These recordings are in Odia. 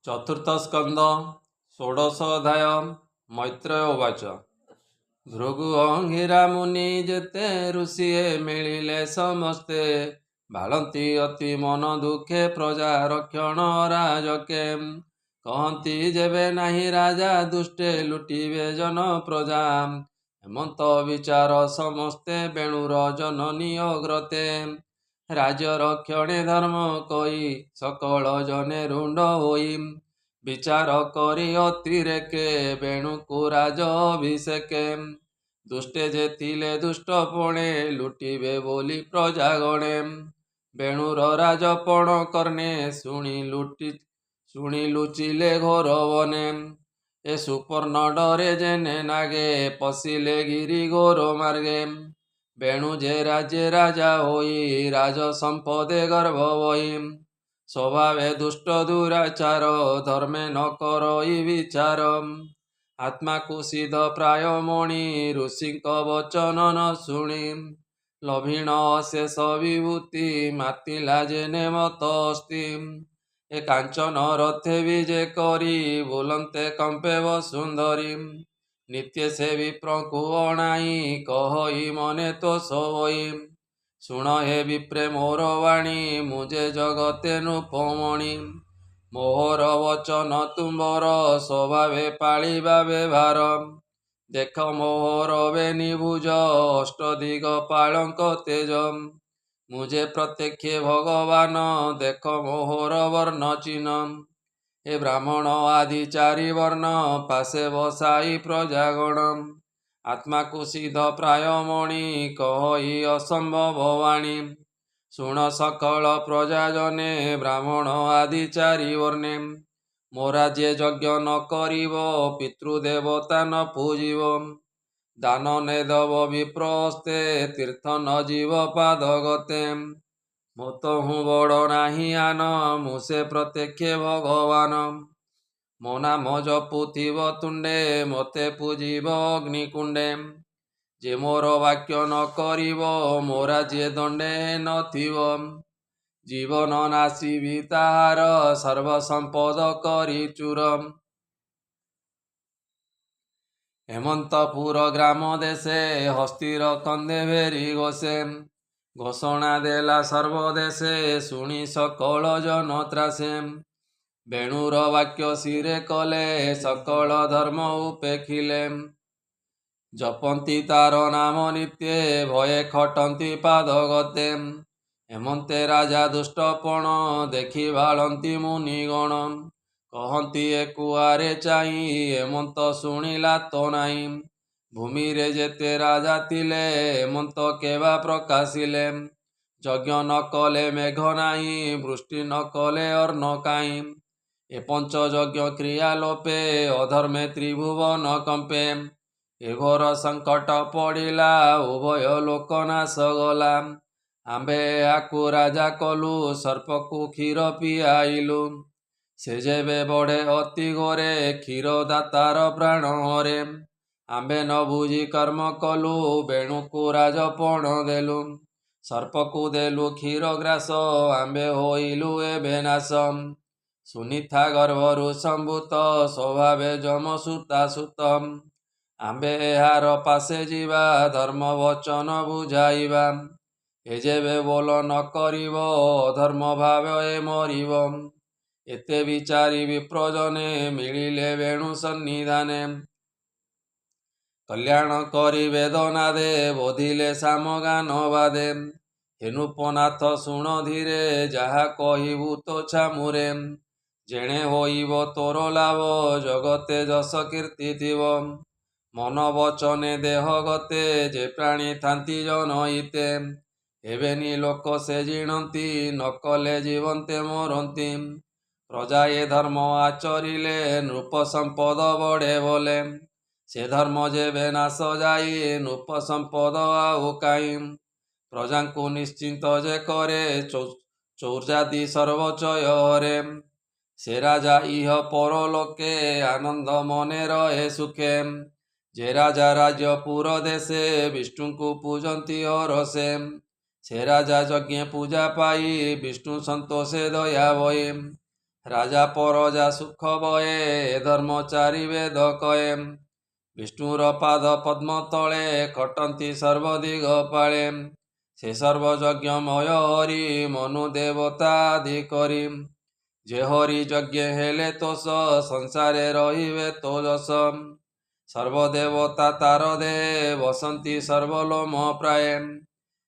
चतुर्थ स्कंद षोडश अध्याय मैत्रेय उवाच भृगु अंगिरा मुनि जेते ऋषिए मिलिले समस्ते भालती अति मन दुखे प्रजा रक्षण राजके कहती जेबे नाही राजा दुष्टे लुटिबे जन प्रजा हेमंत विचार समस्ते बेणुर जननी अग्रते राज्य रक्षणे धर्म कई सकल जने रुंड होई विचार करी अतिरेके बेणुकु राज अभिषेके दुष्टे जे थिले दुष्टपणे लुटिबे बोली प्रजागणे बेणुर राजपण कर्णे शुणी लुचिले घोर बने ए सुपर्ण डरे जेने नागे पशिले गिरी घोर मार्गे बेणु जे राज्य राजा होई राज संपदे गर्भ होई स्वभावे दुष्ट दुराचार धर्मे न करई विचार आत्मा कुसिद प्राय मणि ऋषिक वचन न शुणी लभिण अशेष विभूति मातिला जेने मत अस्ति ए कांचन रथे विजे करी बुलन्ते कंपे वसुंधरी नित्य से विप्रଙ୍କୁ अणाई कहई मने तो सोई शुण हे विप्रे मोर वाणी मुझे जगते नृपमणि मोहर वचन तुम्बर स्वभावे पाଳିबा व्यवहार देख मोहर बेनी भुज अष्टदिग पालंक तेज मुझे प्रत्यक्ष भगवान देख मोहर वर्ण चिन्ह हे ब्राह्मण आदि चारि वर्ण पासे बसाई प्रजागण आत्मा कुसिद प्राय मणि कहई असंभव वाणी शुण सकल प्रजाजने ब्राह्मण आदि चारि वर्णे मोरा जे यज्ञ न करिब पितृदेवता न पूजिब दान ने दब विप्रस्ते तीर्थ न जीव पादगते मत हूँ बड़ नाही आन मुसे प्रत्यक्ष भगवान मो नाम जपुथिब तुंडे मते पूजिब अग्निकुंडे जे मोर वाक्य न करिब मोरा जे दंडे नथिब जीवन नाशिबी ताहार सर्वसंपद करी चूर हेमंतपुर ग्राम देशे हस्तिर कंदे भेरी गोसे घोषणा देला सर्वदेशे शुणी सकल जन त्रासे बेणुर वाक्य शिरे कले सकल धर्म उपेखिले जपन्ति तार नाम नित्ये भये खटन्ति पादगते हेमंते राजा दुष्टपण देखि भालन्ति मुनिगण कहन्ति ए कुआरे चाहि हेमंत शुणिला तो नाही भूमिरे जेते राजा थिले हेमंत केवा प्रकाशिले यज्ञ न कले मेघ नाही वृष्टि न कले अर्ण काई ए पंच यज्ञ क्रिया लोपे अधर्मे त्रिभुवन कंपे ए घोर संकट पड़िला उभय लोकनाश गला आंबे आकु राजा कलु सर्पकु क्षीर पियाइलु से जेबे बढ़े अति घोरे क्षीर दातार प्राण हरे आंबे न बुझी कर्म कलु बेणुकु राजपण देलु सर्पकु देलु क्षीर ग्रास आंबे होइलु एबे नाश सुनिथा गर्भरु संभूत स्वभावे जम सुता सुतम आंबे एहार पासे जीवा धर्म वचन बुझाइबा ए जेबे बोल न करिब धर्म भाव ए मरिब एते विचारी विप्रजने मिलिले वेणु सन्निधाने कल्याण करी वेदनादे बोधिले सामगान बादे हे नृपनाथ शुण धीरे जाहा कहिबु तो छामुरे जेणे होइब तोर लाभ जगते जस कीर्ति थिब मन वचने देह गते जे प्राणी थांती जनहिते हेबेनी लोक से जिणंती न कले जीवन्ते मरंती प्रजा ए धर्म आचरिले नृप संपद बड़े बोले से धर्म जेबे नाश जाई नृप संपद आउ काई प्रजाଙ୍କୁ निश्चिंत जे करे चौर्जादी सर्वचय हरे से राजा इह परलोके आनंद मने रहे सुखे जे राजा राज्य पुर देशे विष्णुଙ୍କୁ पूजन्ति हरसे से राजा यज्ञ पूजा पाई विष्णु संतोषे दया भये ରାଜା ପରଜା ସୁଖ ବଏ ଧର୍ମଚାରୀ ବେଦ କଏ। ବିଷ୍ଣୁର ପାଦ ପଦ୍ମ ତଳେ ଖଟନ୍ତି ସର୍ବଦିଗ ପାଳେ। ସେ ସର୍ବଯଜ୍ଞମୟ ହରି ମନୁ ଦେବତା ଆଦି କରି। ଯେ ହରି ଯଜ୍ଞ ହେଲେ ତୋଷ ସଂସାରେ ରହିବେ ତୋ ଯଶ। ସର୍ବଦେବତା ତାର ଦେ ବସନ୍ତି ସର୍ବଲୋମ ପ୍ରାୟ।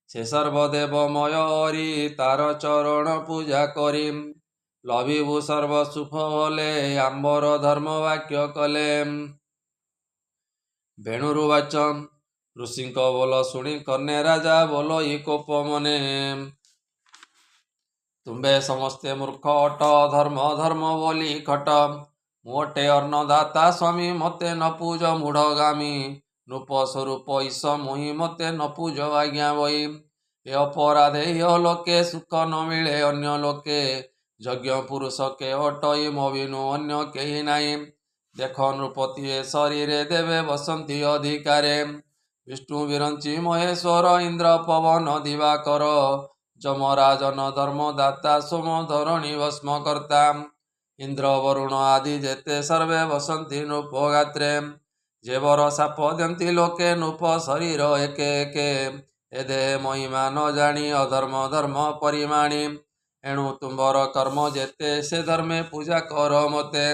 ସେ ସର୍ବଦେବମୟ ହରି ତାର ଚରଣ ପୂଜା କରି। ଲଭିବୁ ସର୍ବ ସୁଖ ବଲେ ଆମ୍ବର ଧର୍ମ ବାକ୍ୟ କଲେ। ବେଣୁରୁ ବାଚ ଋଷିଙ୍କ ବୋଲ ଶୁଣି କର୍ଣ୍ଣେ ରାଜା ବୋଲ ଇ କୋପ ମନେ। ତୁମ୍ଭେ ସମସ୍ତେ ମୂର୍ଖ ଅଟ ଧର୍ମ ଧର୍ମ ବୋଲି ଖଟ। ମୋଟେ ଅନ୍ନଦାତା ସ୍ୱାମୀ ମତେ ନ ପୂଜ ମୂଢ଼ଗାମୀ। ନୃପ ସ୍ୱରୂପ ଈଶ ମୁହିଁ ମତେ ନ ପୂଜ ଆଜ୍ଞା ବହି। ଏ ଅପରାଧେ ଇହ ଲୋକେ ସୁଖ ନ ମିଳେ ଅନ୍ୟ ଲୋକେ। ଯଜ୍ଞ ପୁରୁଷ କେ ଅଟଇ ମବିନୁ ଅନ୍ୟ କେହି ନାହିଁ। ଦେଖ ନୃପତି ଏ ଶରୀରେ ଦେବେ ବସନ୍ତି ଅଧିକାରେ। ବିଷ୍ଣୁ ବିରଞ୍ଚି ମହେଶ୍ୱର ଇନ୍ଦ୍ର ପବନ ଦିବାକର। ଯମରାଜନ ଧର୍ମଦାତା ସୋମ ଧରଣୀ ଭସ୍ମ କର୍ତ୍ତା। ଇନ୍ଦ୍ର ବରୁଣ ଆଦି ଯେତେ ସର୍ବେ ବସନ୍ତି ନୃପ ଗାତ୍ରେ। ଯେ ବର ସାପ ଦିଅନ୍ତି ଲୋକେ ନୃପ ଶରୀର ଏକେ ଏକେ। ଏ ଦେହ ମହିମା ନ ଜାଣି ଅଧର୍ମ ଧର୍ମ ପରିମାଣି। ଏଣୁ ତୁମ୍ଭର କର୍ମ ଯେତେ ସେ ଧର୍ମେ ପୂଜା କର ମତେ।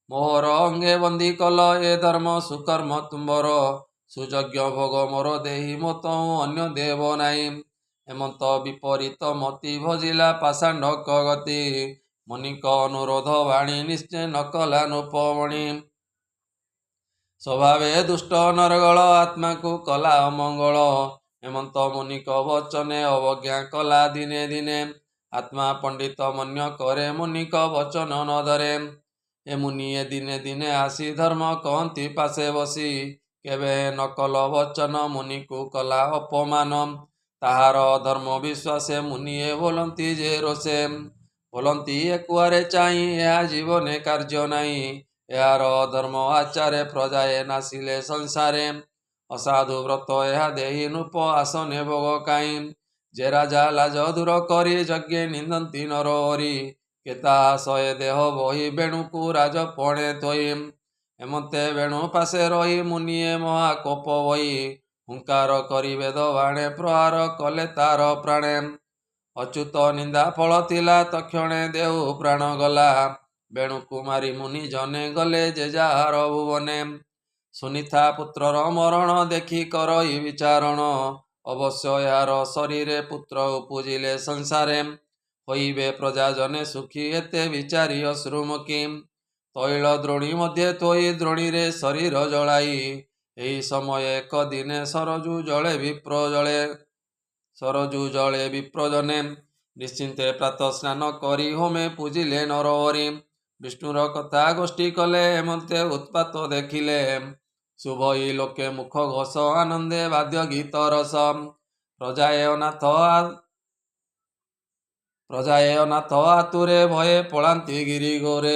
ମୋହର ଅଙ୍ଗେ ବନ୍ଦୀ କଲ ଏ ଧର୍ମ ସୁକର୍ମ ତୁମ୍ଭର। ସୁଯଜ୍ଞ ଭୋଗ ମୋର ଦେହି ମୋତଉଁ ଅନ୍ୟ ଦେବ ନାହିଁ। ଏମନ୍ତ ବିପରୀତ ମତି ଭଜିଲା ପାଷାଣ୍ଡକ ଗତି। ମୁନିଙ୍କ ଅନୁରୋଧ ବାଣୀ ନିଶ୍ଚୟ ନ କଲା ନୃପମଣି। ସ୍ୱଭାବେ ଦୁଷ୍ଟ ନରଗଳ ଆତ୍ମାକୁ କଲା ଅମଙ୍ଗଳ। ଏମନ୍ତ ମୁନିଙ୍କ ବଚନେ ଅବଜ୍ଞା କଲା ଦିନେ ଦିନେ। ଆତ୍ମା ପଣ୍ଡିତ ମନ୍ୟ କରେ ମୁନିଙ୍କ ବଚନ ନ ଧରେ। ଏ ମୁନି ଏ ଦିନେ ଦିନେ ଆସି ଧର୍ମ କହନ୍ତି ପାଶେ ବସି। କେବେ ନ କଲ ବଚନ ମୁନିକୁ କଲା ଅପମାନ। ତାହାର ଧର୍ମ ବିଶ୍ୱାସେ ମୁନିଏ ବୋଲନ୍ତି ଯେ ରୋଷେ। ବୋଲନ୍ତି ଏ କୁଆରେ ଚାହିଁ ଏହା ଜୀବନେ କାର୍ଯ୍ୟ ନାହିଁ। ଏହାର ଧର୍ମ ଆଚାରେ ପ୍ରଜାଏ ନାସିଲେ ସଂସାରେ। ଅସାଧୁ ବ୍ରତ ଏହା ଦେହି ନୃପ ଆସନେ ଭୋଗ କାହିଁ। ଯେ ରାଜା ଲାଜ ଦୂର କରି ଯଜ୍ଞେ ନିନ୍ଦନ୍ତି ନର ହରି। କେ ତାହା ସହେ ଦେହ ବହି ବେଣୁକୁ ରାଜପଣେ ଥୋଇ। ଏମନ୍ତେ ବେଣୁ ପାଶେ ରହି ମୁନିଏ ମହାକୋପ ବହି। ହୁଙ୍କାର କରି ବେଦ ବାଣେ ପ୍ରହାର କଲେ ତାର ପ୍ରାଣେ। ଅଚ୍ୟୁତ ନିନ୍ଦା ଫଳ ଥିଲା ତକ୍ଷଣେ ଦେହୁ ପ୍ରାଣ ଗଲା। ବେଣୁକୁ ମାରି ମୁନି ଜନେ ଗଲେ ଯେ ଯାହାର ଭୁବନେ। ସୁନିଥା ପୁତ୍ରର ମରଣ ଦେଖି କରଇ ବିଚାରଣ। ଅବଶ୍ୟ ଏହାର ଶରୀରେ ପୁତ୍ର ଉପୁଜିଲେ ସଂସାରେ। ହୋଇବେ ପ୍ରଜା ଜନେ ସୁଖୀ ଏତେ ବିଚାରି ଅଶ୍ରୁମୁଖୀ। ତୈଳ ଦ୍ରୋଣୀ ମଧ୍ୟେ ଥୋଇ ଦ୍ରୋଣୀରେ ଶରୀର ଜଳାଇ। ଏହି ସମୟ ଏକ ଦିନେ ସରଜୁ ଜଳେ ବିପ୍ର ଜଳେ। ସରଜୁ ଜଳେ ବିପ୍ରଜନେ। ନିଶ୍ଚିନ୍ତେ ପ୍ରାତଃ ସ୍ନାନ କରି ହୋମେ ପୂଜିଲେ ନରହରି। ବିଷ୍ଣୁର କଥା ଗୋଷ୍ଠୀ କଲେ ଏମନ୍ତେ ଉତ୍ପାତ ଦେଖିଲେ। ଶୁଭଇ ଲୋକେ ମୁଖ ଘୋଷ ଆନନ୍ଦେ ବାଦ୍ୟ ଗୀତ ରସ। ପ୍ରଜାଏ ଅନାଥ ଆତୁରେ ଭୟେ ପଳାନ୍ତି ଗିରି ଘୋରେ।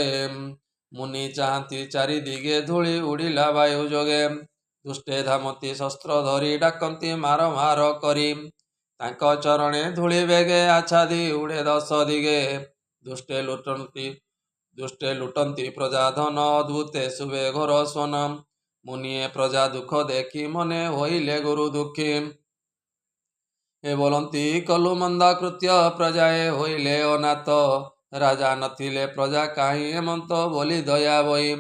ମୁନି ଚାହାନ୍ତି ଚାରି ଦିଗେ ଧୂଳି ଉଡ଼ିଲା ବାୟୁ ଯୋଗେ। ଦୁଷ୍ଟେ ଧାମନ୍ତି ଶସ୍ତ୍ର ଧରି ଡାକନ୍ତି ମାର ମାର କରି। ତାଙ୍କ ଚରଣେ ଧୂଳି ବେଗେ ଆଚ୍ଛାଦି ଉଡ଼େ ଦଶ ଦିଗେ। ଦୁଷ୍ଟେ ଲୁଟନ୍ତି ପ୍ରଜା ଧନ ଅଦ୍ଭୁତେ ଶୁଭେ ଘୋର ସ୍ୱନ। ମୁନିଏ ପ୍ରଜା ଦୁଃଖ ଦେଖି ମନେ ହୋଇଲେ ଗୁରୁ ଦୁଃଖୀ। ଏ ବୋଲନ୍ତି କଲୁ ମନ୍ଦ କୃତ୍ୟ ପ୍ରଜାଏ ହୋଇଲେ ଅନାଥ। ରାଜା ନଥିଲେ ପ୍ରଜା କାହିଁ ଏମନ୍ତ ବୋଲି ଦୟା ବହି।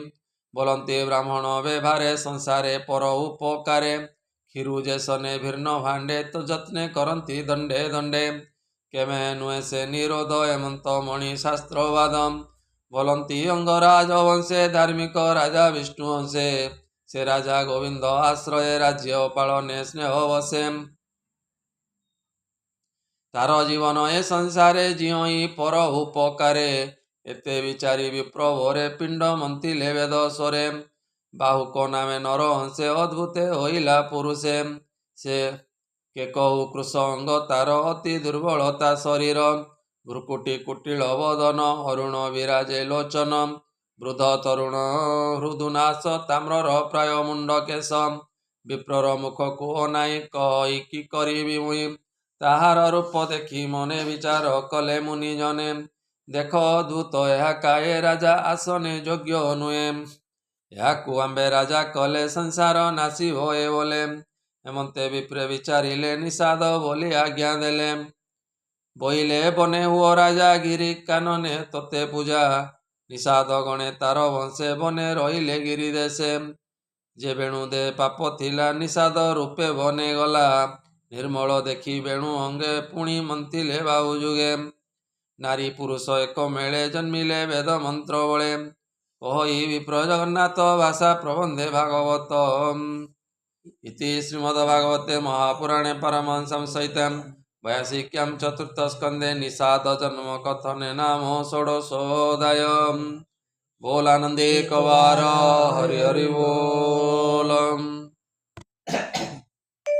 ବୋଲନ୍ତି ବ୍ରାହ୍ମଣ ବ୍ୟବହାରେ ସଂସାରେ ପର ଉପକାରେ। କ୍ଷୀରୁ ଯେ ସନେ ଭିନ୍ନ ଭାଣ୍ଡେ ତ ଯତ୍ନେ କରନ୍ତି ଦଣ୍ଡେ ଦଣ୍ଡେ। କେବେ ନୁହେଁ ସେ ନିରୋଧ ଏମନ୍ତ ମଣି ଶାସ୍ତ୍ରବାଦ। ବୋଲନ୍ତି ଅଙ୍ଗରାଜ ବଂଶେ ଧାର୍ମିକ ରାଜା ବିଷ୍ଣୁ ଅଂଶେ। ସେ ରାଜା ଗୋବିନ୍ଦ ଆଶ୍ରୟେ ରାଜ୍ୟ ପାଳନେ ସ୍ନେହ ବସେ। ତାର ଜୀବନ ଏ ସଂସାରେ ଜିଅଇ ପର ଉପକାରେ। ଏତେ ବିଚାରି ବିପ୍ର ଭୋରେ ପିଣ୍ଡ ମନ୍ଥିଲେ ବେଦ ସ୍ୱରେ। ବାହୁକ ନାମେ ନର ହଂସେ ଅଦ୍ଭୁତେ ହୋଇଲା ପୁରୁଷେ। ସେ କେ କହୁ କୃଶ ଅଙ୍ଗ ତାର ଅତି ଦୁର୍ବଳତା ଶରୀର। ଭ୍ରୁକୁଟି କୁଟିଳ ବଦନ ଅରୁଣ ବିରାଜେ ଲୋଚନ। ବୃଦ୍ଧ ତରୁଣ ହୃଦୁନାଶ ତାମ୍ରର ପ୍ରାୟ ମୁଣ୍ଡ କେଶ। ବିପ୍ରର ମୁଖକୁ ଅନାଇ କହି କି କରିବି ମୁଇଁ। ତାହାର ରୂପ ଦେଖି ମନେ ବିଚାର କଲେ ମୁନି ଜନେ। ଦେଖ ଦୂତ ଏହା କାଏ ରାଜା ଆସନେ ଯୋଗ୍ୟ ନୁହେଁ। ଏହାକୁ ଆମ୍ଭେ ରାଜା କଲେ ସଂସାର ନାସିବ ଏ ବୋଲେ। ଏମନ୍ତେ ବିପ୍ରେ ବିଚାରିଲେ ନିଷାଦ ବୋଲି ଆଜ୍ଞା ଦେଲେ। ବୋଇଲେ ବନେ ହୁଅ ରାଜା ଗିରି କାନନେ ତତେ ପୂଜା। ନିଷାଦ ଗଣେ ତାର ବଂଶେ ବନେ ରହିଲେ ଗିରି ଦେଶେ। ଯେ ବେଣୁ ଦେ ପାପ ଥିଲା ନିଷାଦ ରୂପେ ବନେ ଗଲା। ନିର୍ମଳ ଦେଖି ବେଣୁ ଅଙ୍ଗେ ପୁଣି ମନ୍ଥିଲେ ବାହୁ ଯୁଗେ। ନାରୀ ପୁରୁଷ ଏକ ମେଳେ ଜନ୍ମିଲେ ବେଦ ମନ୍ତ୍ର ବଳେ। କହି ବିପ୍ର ଜଗନ୍ନାଥ ଭାଷା ପ୍ରବନ୍ଧେ ଭାଗବତ। ଇତି ଶ୍ରୀମଦ୍ଭାଗବତେ ମହାପୁରାଣେ ପାରମହଂସ୍ୟାଂ ସହିତାଂ ବୟାସିକ୍ୟାं ଚତୁର୍ଥ ସ୍କନ୍ଧେ ନିଷାଦ ଜନ୍ମ कथने नाम षोडशोऽध्याय। बोल आनंदे कवार हरि हरि बोल।